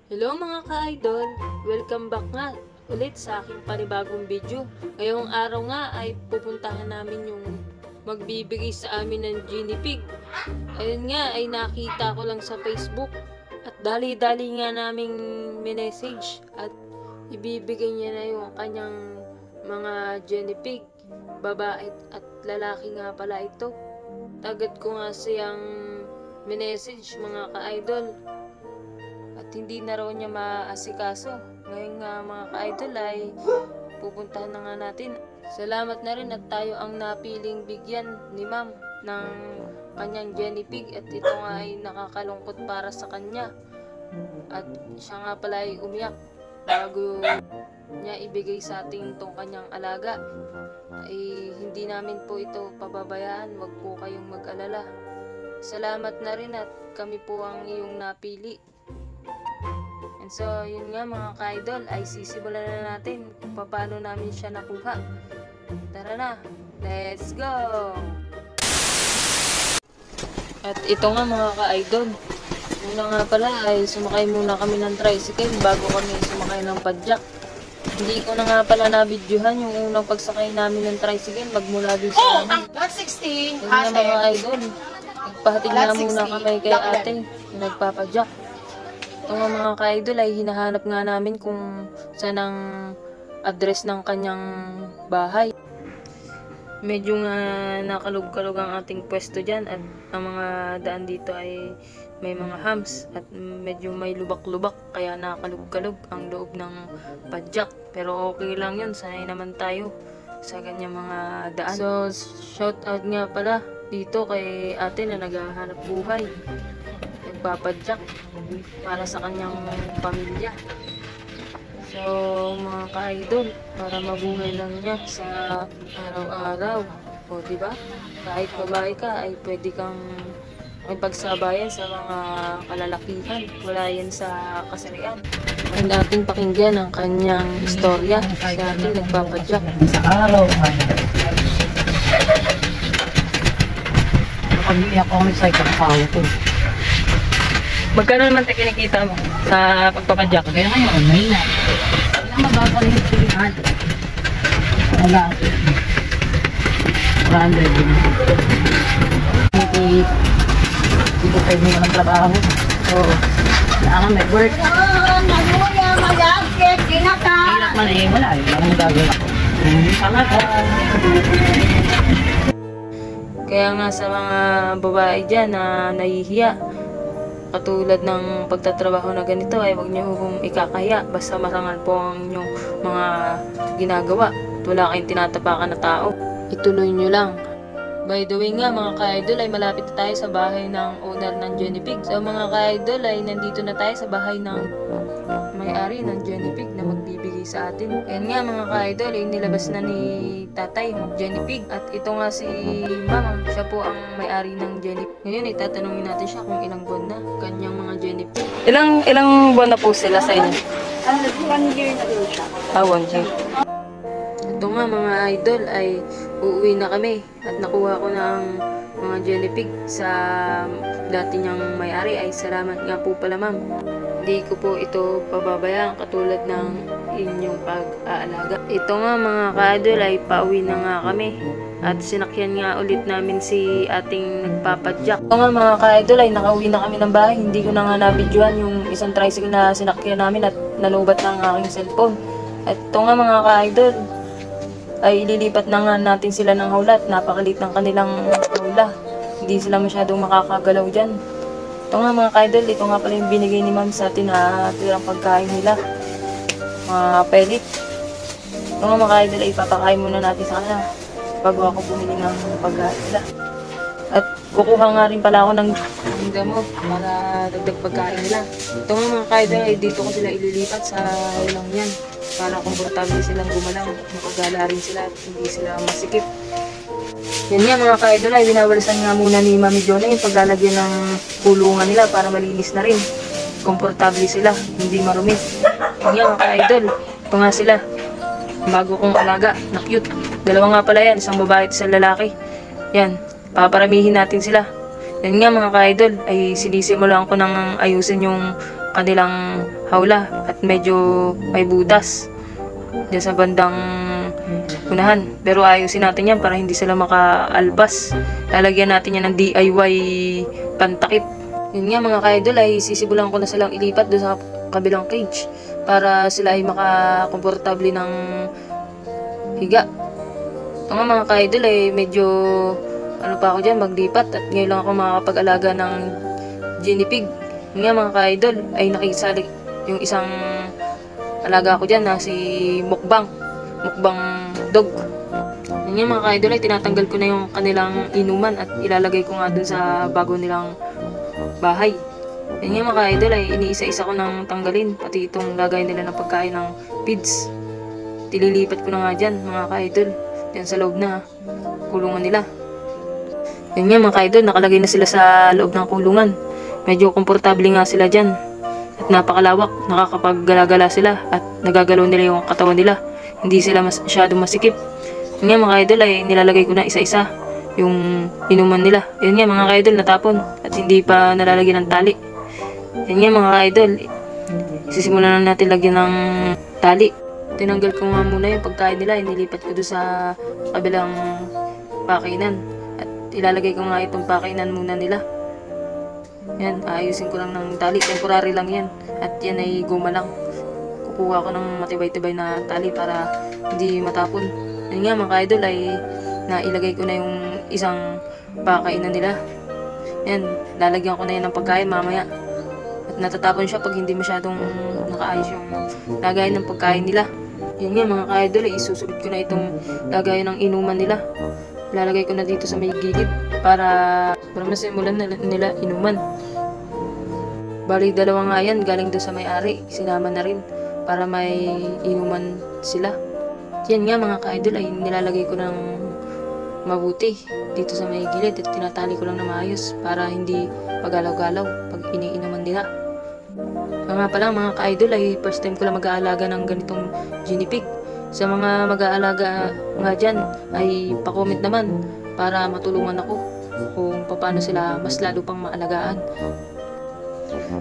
Hello mga ka-idol! Welcome back nga ulit sa aking panibagong video. Ngayong araw nga ay pupuntahan namin yung magbibigay sa amin ng guinea pig. Ayun nga ay nakita ko lang sa Facebook at dali-dali nga naming minessage at ibibigay niya na yung kanyang mga guinea pig. Babae at lalaki nga pala ito. Tagad ko nga siyang minessage mga ka-idol. At hindi na raw niya maasikaso. Ngayon nga mga ka-idol ay pupuntahan na nga natin. Salamat na rin at tayo ang napiling bigyan ni ma'am ng kanyang guinea pig. At ito nga ay nakakalungkot para sa kanya. At siya nga pala ay umiyak bago niya ibigay sa ating itong kanyang alaga. Ay hindi namin po ito pababayaan. Huwag po kayong mag-alala. Salamat na rin at kami po ang iyong napili. And so, yun nga mga ka-idol, ay sisimulan na natin kung paano namin siya nakuha. Tara na, let's go! At ito nga mga ka-idol, muna nga pala ay sumakay muna kami ng tricycle bago kami sumakay ng padjak. Hindi ko na nga pala na-videohan yung unang pagsakay namin ng tricycle magmula doon sa amin. Lot 16, Yun nga mga idol, nagpahatid na muna kami kay ate, nagpapadjak. Ito nga mga ka-idol ay hinahanap nga namin kung saan ang address ng kanyang bahay. Medyo nga nakalug-kalug ang ating pwesto dyan at ang mga daan dito ay may mga hams at medyo may lubak-lubak kaya nakalug-kalug ang loob ng padjak. Pero okay lang yun, sanay naman tayo sa ganyang mga daan. So shout out nga pala dito kay ate na naghahanap buhay. Nagpapadjak para sa kanyang pamilya. So mga ka-idol, para mabuhay lang niya sa araw-araw. O diba? Kahit babae ka ay pwede kang magpagsabayan sa mga kalalakihan. Wala yan sa kasarian. Ang dating pakinggan ang kanyang istorya sa ating nagpapadjak. Sa araw, nakabili ako ng cycle power ko. Magkano naman tayo kinikita mo sa pagpapadjak? Kaya ngayon, may na. Kailang mababa rin yung pilihan. Wala. 100 din. Hindi ko pwede mo ng trabaho. Oo. Kailangan may work. Hirap man eh, wala eh. Wala nagagawa. Kaya nga sa mga babae dyan na nahihiya, katulad ng pagtatrabaho na ganito ay huwag niyo kung ikakaya basta marangal po ang inyong mga ginagawa. Wala kayong tinatapakan na tao. Ituloy nyo lang. By the way nga mga ka-idol ay malapit na tayo sa bahay ng owner ng guinea pig. So mga ka-idol ay nandito na tayo sa bahay ng may-ari ng guinea pig na magbibigay sa atin. Ayan nga mga ka-idol ay nilabas na ni tatay ng guinea pig. At ito nga si ma'am, siya po ang may-ari ng guinea pig. Ngayon itatanungin natin siya kung ilang buwan na kanyang mga guinea pig. Ilang buwan na po sila sa inyo? 1 year na din siya. 1 year. Ito nga mga idol ay uuwi na kami at nakuha ko ng mga guinea pig sa dati niyang may-ari. Ay salamat nga po pala ma'am. Hindi ko po ito pababayaan katulad ng inyong pag-aalaga. Ito nga mga ka-idol ay pauwi na nga kami at sinakyan nga ulit namin si ating nagpapadjak. Ito nga mga ka-idol ay nakauwi na kami ng bahay. Hindi ko na nga nabidyohan yung isang tricycle na sinakyan namin at nalubat ng aking cellphone. At ito nga mga ka-idol ay ililipat na nga natin sila ng hawla at napakalit ng kanilang hawla. Hindi sila masyadong makakagalaw dyan. Ito nga mga ka-idol, ito nga pala yung binigay ni ma'am sa atin na tirang pagkain nila. Mga pellet. Ito nga mga ka-idol ay papakain muna natin sa kanila bago ako bumili ng pagkain nila. At kukuha nga rin pala ako ng gamot para dagdag pagkain nila. Ito nga mga ka-idol ay dito ko sila ililipat sa ulang yan para komportable silang gumalaw. Makagala rin sila at hindi sila masikip. Yan nga mga ka-idol ay binawalisan nga muna ni Mami Jonah yung paglalagyan ng kulungan nila para malinis na rin. Komportable sila, hindi marumi. Yan nga mga ka-idol, ito nga sila. Bago kong alaga, na cute. Dalawa nga pala yan, isang babae at isang lalaki. Yan, paparamihin natin sila. Yan nga mga ka-idol, ay sinisimulan ko nang ayusin yung kanilang hawla at medyo may butas dyan sa bandang unahan. Pero ayusin natin yan para hindi sila makaalpas. Lalagyan natin yan ng DIY pantakip. Yun nga mga ka-idol, ay sisibulan ko na silang ilipat doon sa kabilang cage para sila ay makakomportable ng higa. Ito nga mga ka-idol ay medyo ano pa ako dyan maglipat at ngayon lang ako makakapag-alaga ng guinea pig. Yun nga mga ka-idol ay nakisali yung isang alaga ko dyan na si Mukbang Dog. Yun nga mga ka-idol ay tinatanggal ko na yung kanilang inuman at ilalagay ko nga dun sa bago nilang bahay. Yun nga mga ka-idol ay iniisa-isa ko nang tanggalin pati itong lagay nila ng pagkain ng feeds. Tililipat ko na nga dyan mga ka-idol dyan sa loob na kulungan nila. Yun nga mga ka-idol, nakalagay na sila sa loob ng kulungan. Medyo komportable nga sila dyan. At napakalawak, nakakapag-gala-gala sila at nagagalaw nila yung katawan nila. Hindi sila masyadong masikip. Yun nga mga ka-idol ay nilalagay ko na isa-isa yung inuman nila. Yun nga mga ka-idol, natapon at hindi pa nalalagyan ng tali. Yun nga mga ka-idol, sisimulan na natin lagyan ng tali. Tinanggal ko nga muna yung pagkain nila, inilipat ko doon sa kabilang pakinan. Ilalagay ko nga itong pakainan muna nila. Yan, ayusin ko lang ng tali. Temporary lang yan. At yan ay guma lang. Kukuha ko ng matibay-tibay na tali para hindi matapon. Yan nga mga ka-idol ay nailagay ko na yung isang pakainan nila. Yan, lalagyan ko na yan ng pagkain mamaya. At natatapon siya pag hindi masyadong nakaayos yung lagayan ng pagkain nila. Yan nga mga ka-idol ay isusulit ko na itong lagayan ng inuman nila. Lalagay ko na dito sa may gilid para masimulan nila inuman. Bali dalawa nga yan galing doon sa may-ari, sinama na rin para may inuman sila. Yan nga mga ka-idol ay nilalagay ko ng mabuti dito sa may gilid at tinatali ko lang na maayos para hindi pagalaw-galaw pag iniinuman nila. Nga pala mga ka-idol ay first time ko lang mag-aalaga ng ganitong guinea pig. Sa mga mag-aalaga nga dyan ay pa-comment naman para matulungan ako kung paano sila mas lalo pang maalagaan.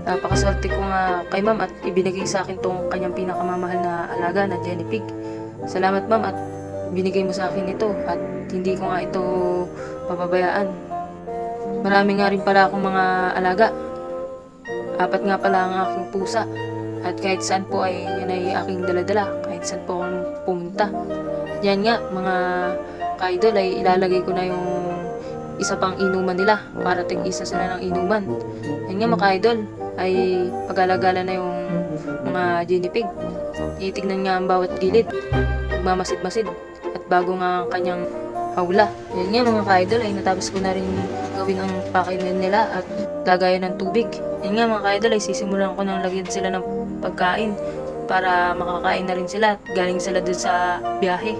Napakaswerte ko nga kay ma'am at ibinigay sa akin tong kanyang pinakamamahal na alaga na guinea pig. Salamat ma'am at binigay mo sa akin ito at hindi ko nga ito papabayaan. Marami nga rin pala akong mga alaga. 4 nga pala ang aking pusa. At kahit saan po ay yan ay aking daladala, kahit saan po akong pumunta. Yan nga mga ka-idol ay ilalagay ko na yung isa pang inuman nila para tig-isa sila ng inuman. Yan nga mga ka-idol ay pag-alagala na yung mga guinea pig. Titignan nga ang bawat gilid, magmamasid-masid at bago nga ang kanyang hawla. Yan nga mga ka-idol ay natapos ko na rin gawin ang pakainan nila at lagayan ng tubig. Yan nga mga ka-idol ay sisimulan ko nang lagyan sila ng pagkain para makakain na rin sila at galing sila dun sa biyahe.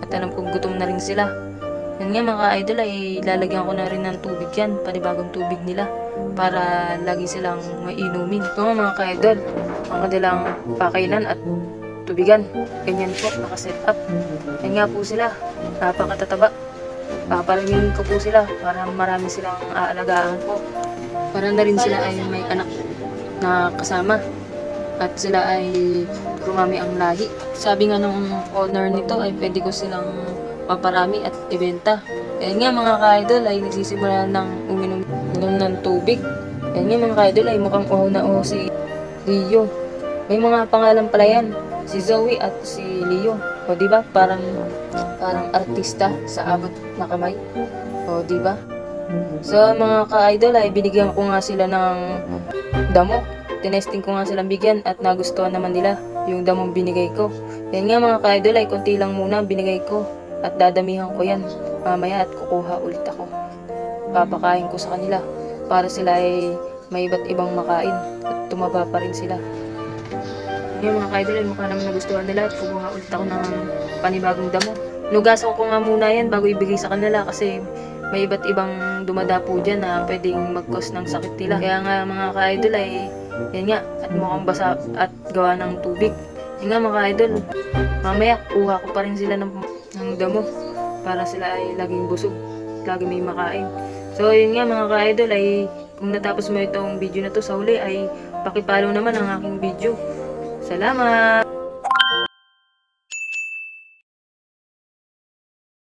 At alam kong gutom na rin sila. Yan nga mga ka-idol ay lalagyan ko na rin ng tubig yan, panibagong tubig nila para lagi silang mainumin. Ito nga mga ka-idol, ang kanilang pakainan at tubigan. Ganyan po, nakaset up. Yan nga po sila, napakatataba. Paparamingin ko po sila para marami silang aalagaan po. Para na rin sila ay may anak na kasama at sila ay rumami ang lahi. Sabi nga ng owner nito ay pwede ko silang paparami at ibenta. Yan nga mga ka-idol ay nagsisimula ng uminom ng tubig. Yan nga mga ka-idol ay mukhang uhaw na uhaw si Leo. May mga pangalan pala yan, si Zoe at si Leo. O diba parang artista sa abot na kamay. O diba? So mga ka-idol ay binigyan ko nga sila ng damo. Tinesting ko nga silang bigyan at nagustuhan naman nila yung damong binigay ko. Yan nga mga ka-idol ay konti lang muna binigay ko at dadamihan ko yan mamaya at kukuha ulit ako. Papakain ko sa kanila para sila ay may iba't ibang makain at tumaba pa rin sila. Yan mga ka-idol ay mukha naman nagustuhan nila at kukuha ulit ako ng panibagong damo. Nugasan ko nga muna yan bago ibigay sa kanila kasi may iba't ibang dumadapo dyan na pwedeng mag-cause ng sakit nila. Kaya nga mga ka-idol ay yan nga at mukhang basa at gawa ng tubig. Yan nga mga ka-idol, mamaya kuha ko pa rin sila ng damo para sila ay laging busog, lagi may makain. So yun nga mga ka-idol ay kung natapos mo itong video na to sa huli ay pakipollow naman ang aking video. Salamat!